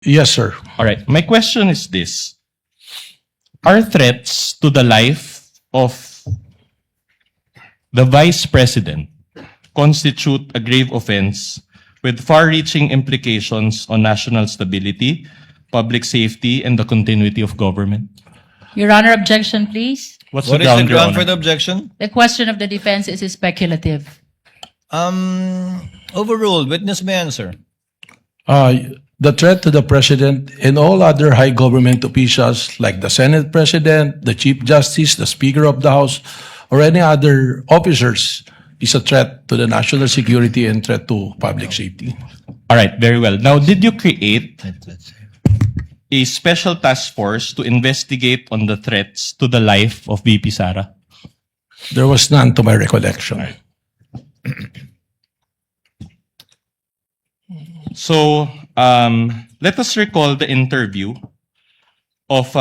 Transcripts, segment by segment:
Yes, sir. All right. My question is this. Are threats to the life of the Vice President constitute a grave offense with far-reaching implications on national stability, public safety, and the continuity of government? Your Honor, objection, please. What's What the is the ground, Your ground for Honor? the objection? The question of the defense is speculative. Overruled. Witness may answer. The threat to the President and all other high government officials like the Senate President, the Chief Justice, the Speaker of the House, or any other officers is a threat to the national security and threat to public safety. All right, very well. Now, did you create a special task force to investigate on the threats to the life of VP Sara? There was none to my recollection. So, let us recall the interview of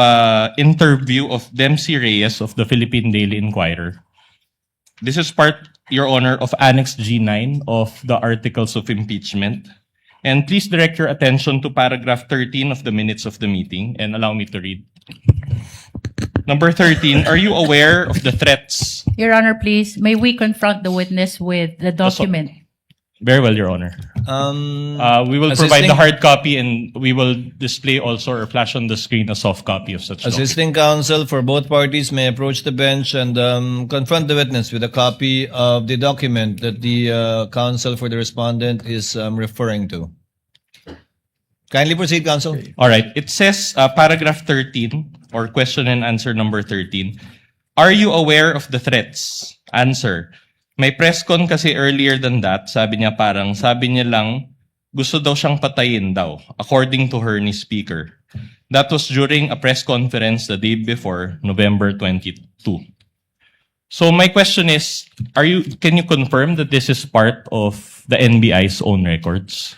Dempsey Reyes of the Philippine Daily Inquirer. This is part, Your Honor, of Annex G9 of the Articles of Impeachment. And please direct your attention to paragraph 13 of the minutes of the meeting and allow me to read. Number 13, are you aware of the threats? Your Honor, please, may we confront the witness with the document? Very well, Your Honor. We will provide the hard copy and we will display also or flash on the screen a soft copy of such document. Assisting counsel for both parties may approach the bench and confront the witness with a copy of the document that the counsel for the respondent is referring to. Kindly proceed, counsel. All right. It says, paragraph 13, or question and answer number 13. Are you aware of the threats? Answer. May press con kasi earlier than that, sabi niya lang, gusto daw siyang patayin daw, according to her ni speaker. That was during a press conference the day before, November 22. So my question is, can you confirm that this is part of the NBI's own records?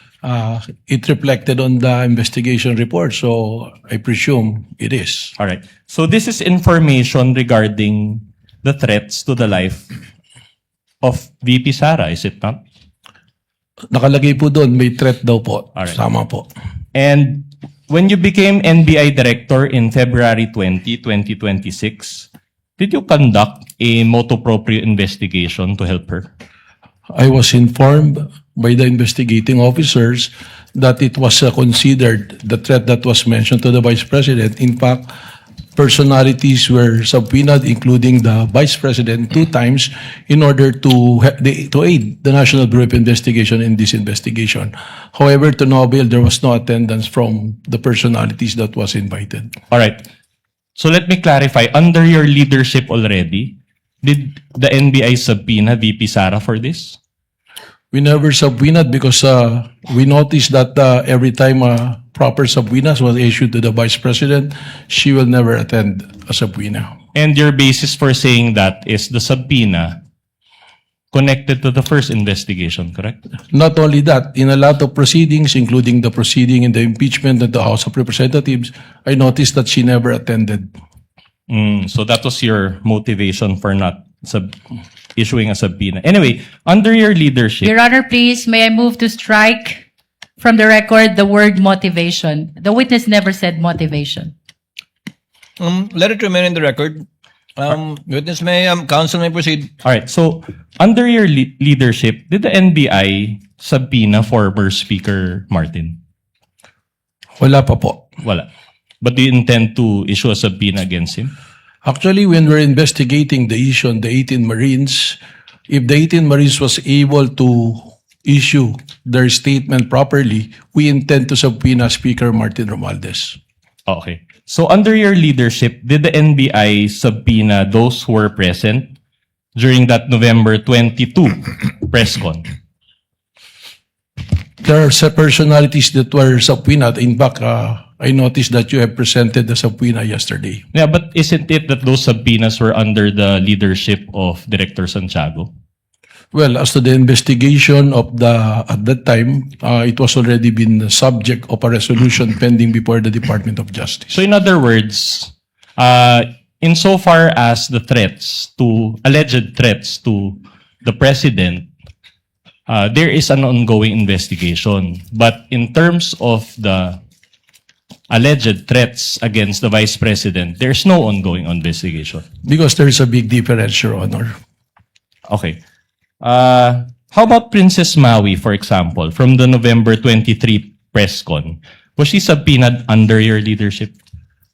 It reflected on the investigation report, so I presume it is. All right. So this is information regarding the threats to the life of VP Sara, is it not? Nakalagay po doon, may threat daw po. Alright. Tama po. And when you became NBI director in February 2026, did you conduct a motu proprio investigation to help her? I was informed by the investigating officers that it was considered the threat that was mentioned to the Vice President. In fact, personalities were subpoenaed, including the Vice President, 2 times in order to aid the National Bureau of Investigation in this investigation. However, to no avail, there was no attendance from the personalities that was invited. All right. So let me clarify. Under your leadership already, did the NBI subpoena VP Sara for this? We never subpoenaed because we noticed that every time proper subpoenas was issued to the Vice President, she will never attend a subpoena. And your basis for saying that is the subpoena connected to the first investigation, correct? Not only that, in a lot of proceedings, including the proceeding in the impeachment at the House of Representatives, I noticed that she never attended. So that was your motivation for not issuing a subpoena. Anyway, under your leadership, Your Honor, please, may I move to strike from the record the word motivation? The witness never said motivation. Let it remain in the record. Witness may, counsel may proceed. all right. So under your leadership, did the NBI subpoena former Speaker Martin? Wala pa po. Wala. But do you intend to issue a subpoena against him? Actually, when we're investigating the issue on the 18 Marines, if the 18 Marines was able to issue their statement properly, we intend to subpoena Speaker Martin Romualdez. Okay. So under your leadership, did the NBI subpoena those who were present during that November 22 press con? There are some personalities that were subpoenaed. In fact, I noticed that you have presented the subpoena yesterday. Yeah, but isn't it that those subpoenas were under the leadership of Director Santiago? Well, as to the investigation of at that time, it was already been the subject of a resolution pending before the Department of Justice. So in other words, insofar as the alleged threats to the President, there is an ongoing investigation. But in terms of the alleged threats against the Vice President, there's no ongoing investigation. Because there is a big difference, Your Honor. Okay. How about Princess Maui, for example, from the November 23 press con? Was she subpoenaed under your leadership?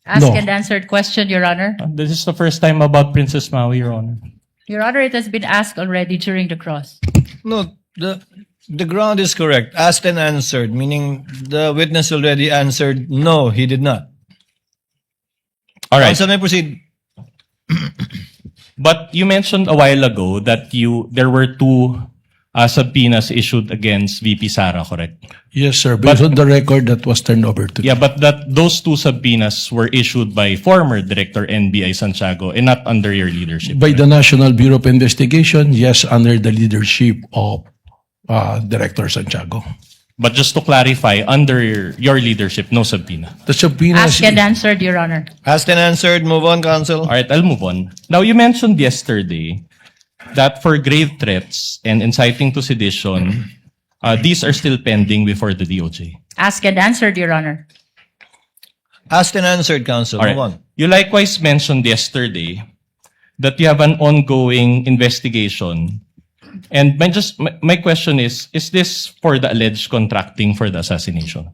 Ask No. and answered question, Your Honor. This is the first time about Princess Maui, Your Honor. Your Honor, it has been asked already during the cross. No, the ground is correct. Asked and answered, meaning the witness already answered, no, he did not. All right. Counsel may proceed. But you mentioned a while ago that there were two subpoenas issued against VP Sara, correct? Yes, sir. Based on the record that was turned over to Yeah, but those two subpoenas were issued by former Director NBI Santiago and not under your leadership. by the National Bureau of Investigation, yes, under the leadership of Director Santiago. But just to clarify, under your leadership, no subpoena. The subpoenas, Ask and answered, Your Honor. Asked and answered. Move on, counsel. All right, I'll move on. Now, you mentioned yesterday that for grave threats and inciting to sedition, these are still pending before the DOJ. Ask and answered, Your Honor. Asked and answered, counsel. All Move right. on. You likewise mentioned yesterday that you have an ongoing investigation. And my question is this for the alleged contracting for the assassination?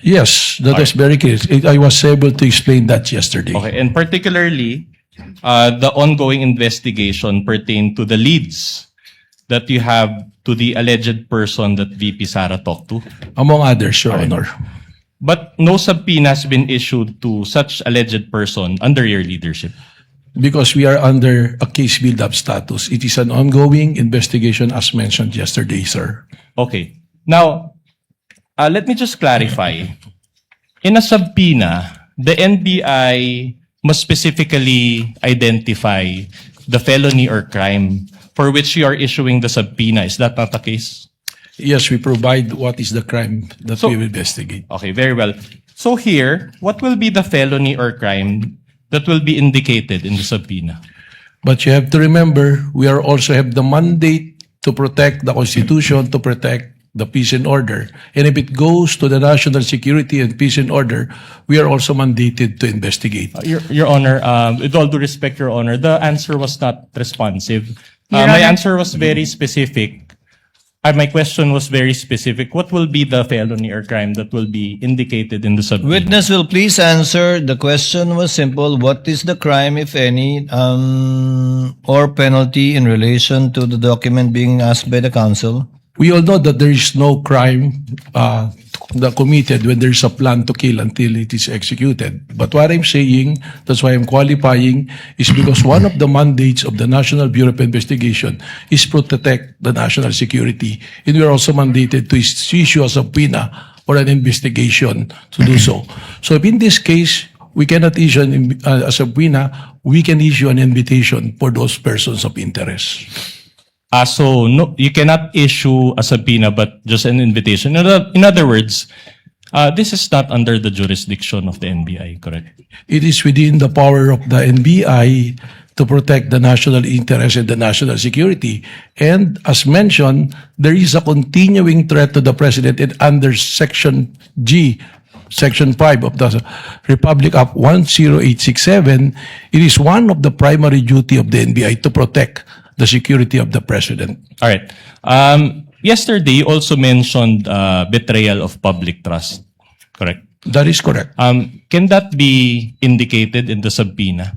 yes, that was very clear. I was able to explain that yesterday. Okay, and particularly, the ongoing investigation pertain to the leads that you have to the alleged person that VP Sara talked to. Among others, Your Honor. But no subpoena has been issued to such alleged person under your leadership. Because we are under a case build-up status. It is an ongoing investigation as mentioned yesterday, sir. Okay. Now, let me just clarify. In a subpoena, the NBI must specifically identify the felony or crime for which you are issuing the subpoena. Is that not the case? Yes, we provide what is the crime that we will investigate. Okay, very well. So here, what will be the felony or crime that will be indicated in the subpoena? But you have to remember, we are also have the mandate to protect the Constitution, to protect the peace and order. And if it goes to the national security and peace and order, we are also mandated to investigate. Your Honor, with all due respect, Your Honor, the answer was not responsive. Your My Honor- answer was very specific. My question was very specific. What will be the felony or crime that will be indicated in the subpoena? Witness will please answer. The question was simple. What is the crime, if any, or penalty in relation to the document being asked by the counsel? We all know that there is no crime that committed when there is a plan to kill until it is executed. But what I'm saying, that's why I'm qualifying, is because one of the mandates of the National Bureau of Investigation is to protect the national security. And we are also mandated to issue a subpoena or an investigation to do so. So if in this case, we cannot issue a subpoena, we can issue an invitation for those persons of interest. So no, you cannot issue a subpoena, but just an invitation. In other words, this is not under the jurisdiction of the NBI, correct? It is within the power of the NBI to protect the national interest and the national security. And as mentioned, there is a continuing threat to the President, and under Section G, Section 5 of the Republic Act 10867, it is one of the primary duty of the NBI to protect the security of the President. All right. Yesterday, you also mentioned betrayal of public trust, correct? That is correct. Can that be indicated in the subpoena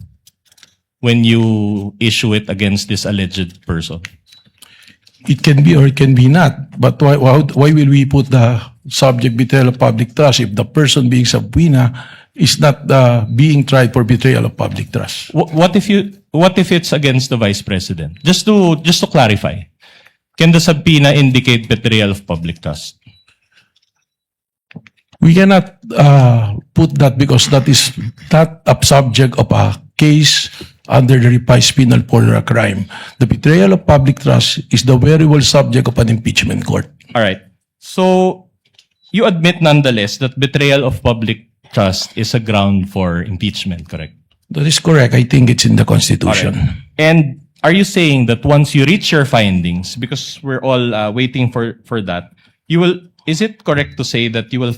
when you issue it against this alleged person? It can be or it can be not. But why will we put the subject betrayal of public trust if the person being subpoena is not being tried for betrayal of public trust? What if it's against the Vice President? Just to clarify, can the subpoena indicate betrayal of public trust? We cannot put that because that is not a subject of a case under the revised penal code or a crime. The betrayal of public trust is the very well subject of an impeachment court. All right. So you admit nonetheless that betrayal of public trust is a ground for impeachment, correct? That is correct. I think it's in the Constitution. All right. And are you saying that once you reach your findings, because we're all waiting for that, is it correct to say that you will